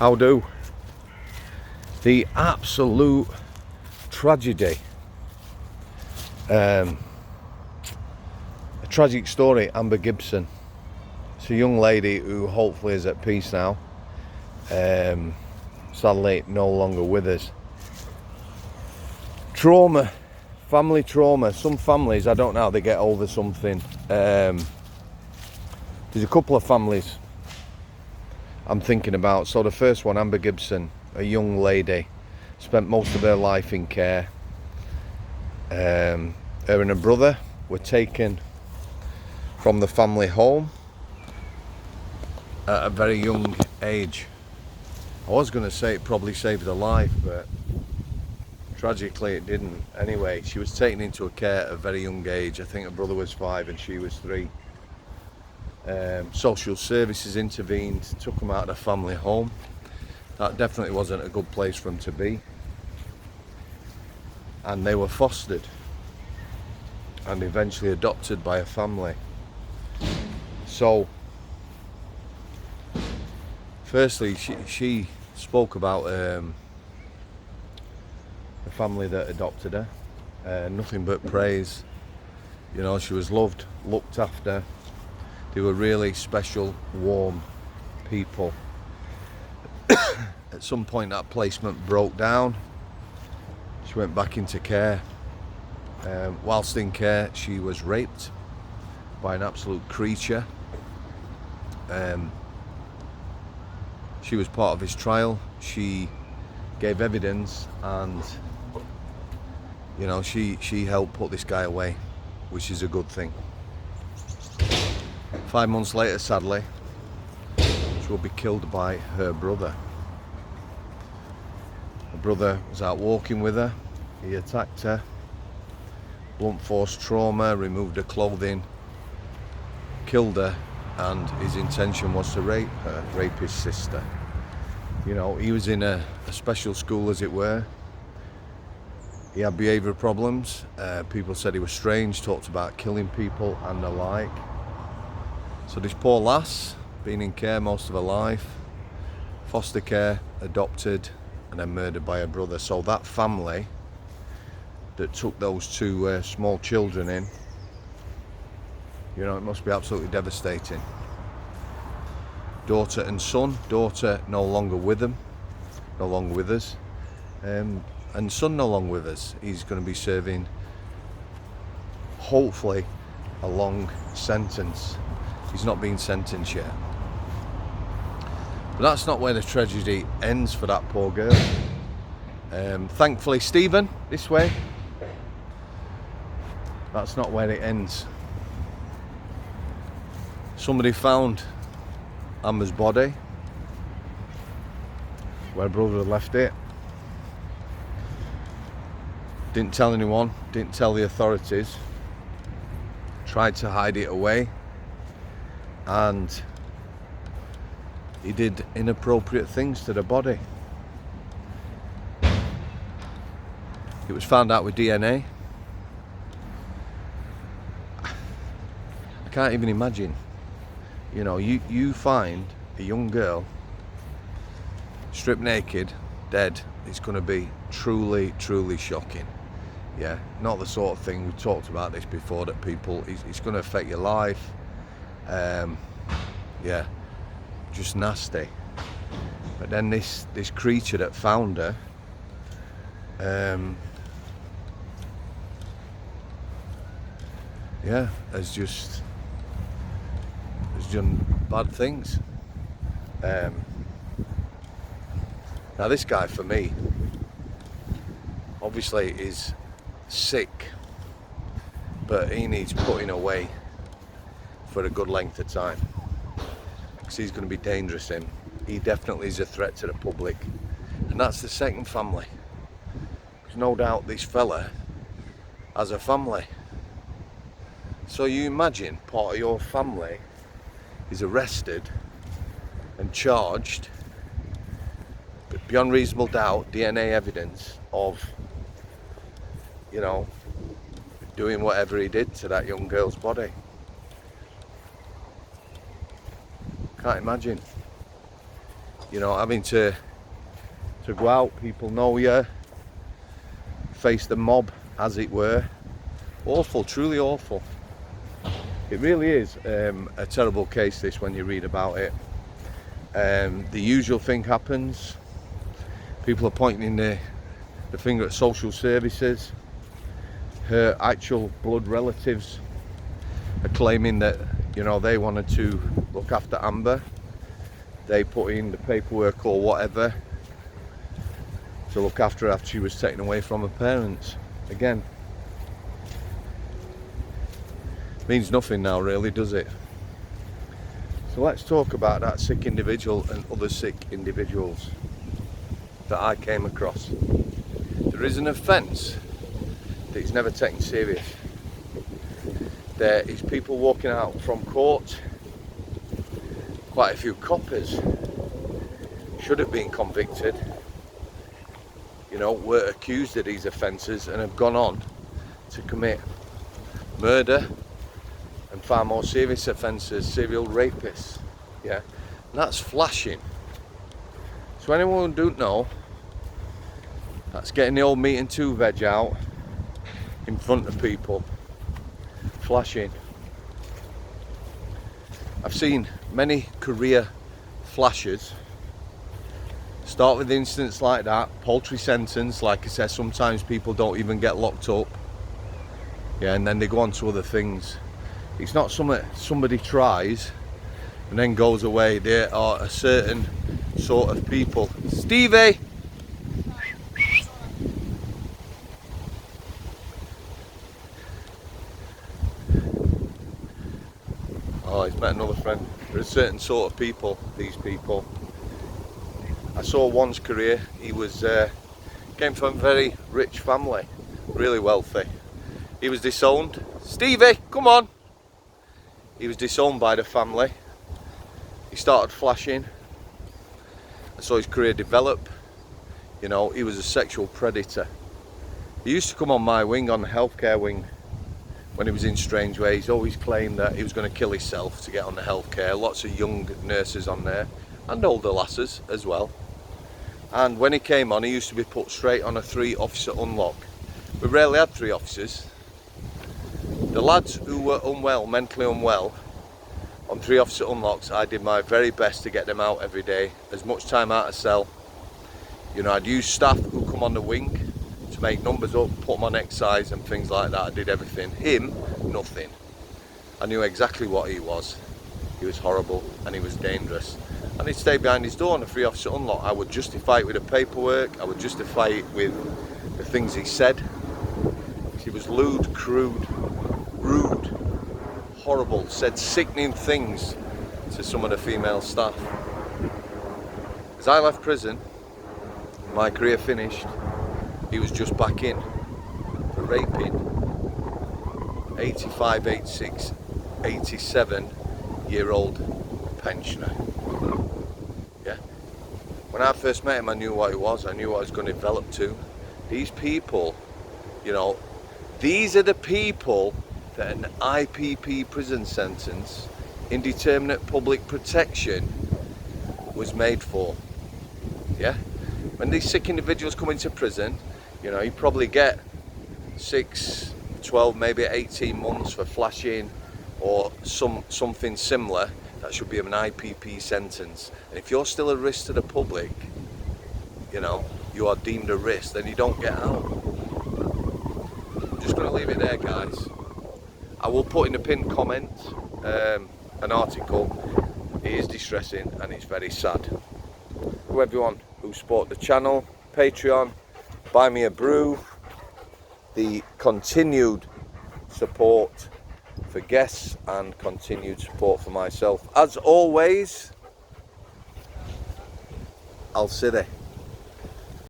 How do? The absolute tragedy. A tragic story, Amber Gibson. It's a young lady who hopefully is at peace now. Sadly, no longer with us. Trauma, family trauma. Some families, I don't know how they get over something. There's a couple of families I'm thinking about. So the first one, Amber Gibson, a young lady, spent most of her life in care. Her and her brother were taken from the family home at a very young age. I was going to say it probably saved her life, but tragically it didn't. Anyway, she was taken into care at a very young age. I think her brother was 5 and she was 3. Social services intervened, took them out of the family home. That definitely wasn't a good place for them to be. And they were fostered and eventually adopted by a family. So, firstly, she spoke about the family that adopted her. Nothing but praise. You know, she was loved, looked after. They were really special, warm people. At some point that placement broke down. She went back into care. Whilst in care, she was raped by an absolute creature. She was part of his trial. She gave evidence and, you know, she helped put this guy away, which is a good thing. 5 months later, sadly, she will be killed by her brother. Her brother was out walking with her. He attacked her. Blunt force trauma, removed her clothing, killed her, and his intention was to rape her, rape his sister. You know, he was in a special school, as it were. He had behavioural problems. People said he was strange, talked about killing people and the like. So this poor lass, been in care most of her life, foster care, adopted, and then murdered by her brother. So that family that took those 2 small children in, you know, it must be absolutely devastating. Daughter and son, daughter no longer with them, no longer with us, and son no longer with us. He's going to be serving, hopefully, a long sentence. He's not been sentenced yet. But that's not where the tragedy ends for that poor girl. Thankfully, Stephen, this way. That's not where it ends. Somebody found Amber's body where her brother had left it. Didn't tell anyone, didn't tell the authorities. Tried to hide it away. And he did inappropriate things to the body. It was found out with DNA. I can't even imagine. You know, you find a young girl stripped naked, dead. It's going to be truly, truly shocking. Yeah, not the sort of thing, we talked about this before, that people, it's going to affect your life. Yeah, just nasty. But then this creature that found her, yeah, has done bad things. Now this guy, for me, obviously is sick, but he needs putting away for a good length of time, because he's going to be dangerous. He definitely is a threat to the public. And that's the second family. There's no doubt this fella has a family. So you imagine part of your family is arrested and charged, but beyond reasonable doubt, DNA evidence of, you know, doing whatever he did to that young girl's body. Can't imagine. You know, having to go out, people know you, face the mob, as it were. Awful, truly awful. It really is a terrible case, this, when you read about it. The usual thing happens. People are pointing the finger at social services. Her actual blood relatives are claiming that, you know, they wanted to look after Amber. They put in the paperwork or whatever to look after her after she was taken away from her parents. Again, means nothing now, really, does it? So let's talk about that sick individual and other sick individuals that I came across. There is an offence that is never taken serious. There is people walking out from court. Quite a few coppers should have been convicted, you know, were accused of these offences and have gone on to commit murder and far more serious offences, serial rapists, yeah, and that's flashing. So anyone who don't know, that's getting the old meat and two veg out in front of people, flashing. I've seen many career flashes start with incidents like that, paltry sentence, like I said, sometimes people don't even get locked up, yeah, and then they go on to other things. It's not something somebody tries and then goes away. There are a certain sort of people. Stevie! Oh, he's met another friend. There are a certain sort of people, these people. I saw one's career. He was came from a very rich family, really wealthy. He was disowned. Stevie, come on! He was disowned by the family. He started flashing. I saw his career develop. You know, he was a sexual predator. He used to come on my wing, on the healthcare wing, when he was in Strangeways. He always claimed that he was going to kill himself to get on the healthcare. Lots of young nurses on there, and older lasses as well. And when he came on, he used to be put straight on a 3-officer unlock. We rarely had 3 officers. The lads who were unwell, mentally unwell, on 3-officer unlocks, I did my very best to get them out every day, as much time out of cell. You know, I'd use staff who come on the wing to make numbers up, put them on exercise and things like that. I did everything. Him, nothing. I knew exactly what he was. He was horrible and he was dangerous. And he'd stay behind his door on a 3-officer unlock. I would justify it with the paperwork. I would justify it with the things he said. He was lewd, crude, rude, horrible, said sickening things to some of the female staff. As I left prison, my career finished, he was just back in for raping 85, 86, 87-year-old pensioner. Yeah. When I first met him, I knew what he was. I knew what I was going to develop to. These people, you know, these are the people that an IPP prison sentence, indeterminate public protection, was made for. Yeah. When these sick individuals come into prison, you know, you probably get 6, 12, maybe 18 months for flashing or something similar. That should be an IPP sentence. And if you're still a risk to the public, you know, you are deemed a risk, then you don't get out. I'm just going to leave it there, guys. I will put in a pinned comment an article. It is distressing and it's very sad. To everyone who support the channel, Patreon, Buy Me a Brew, the continued support for guests and continued support for myself. As always, I'll see you.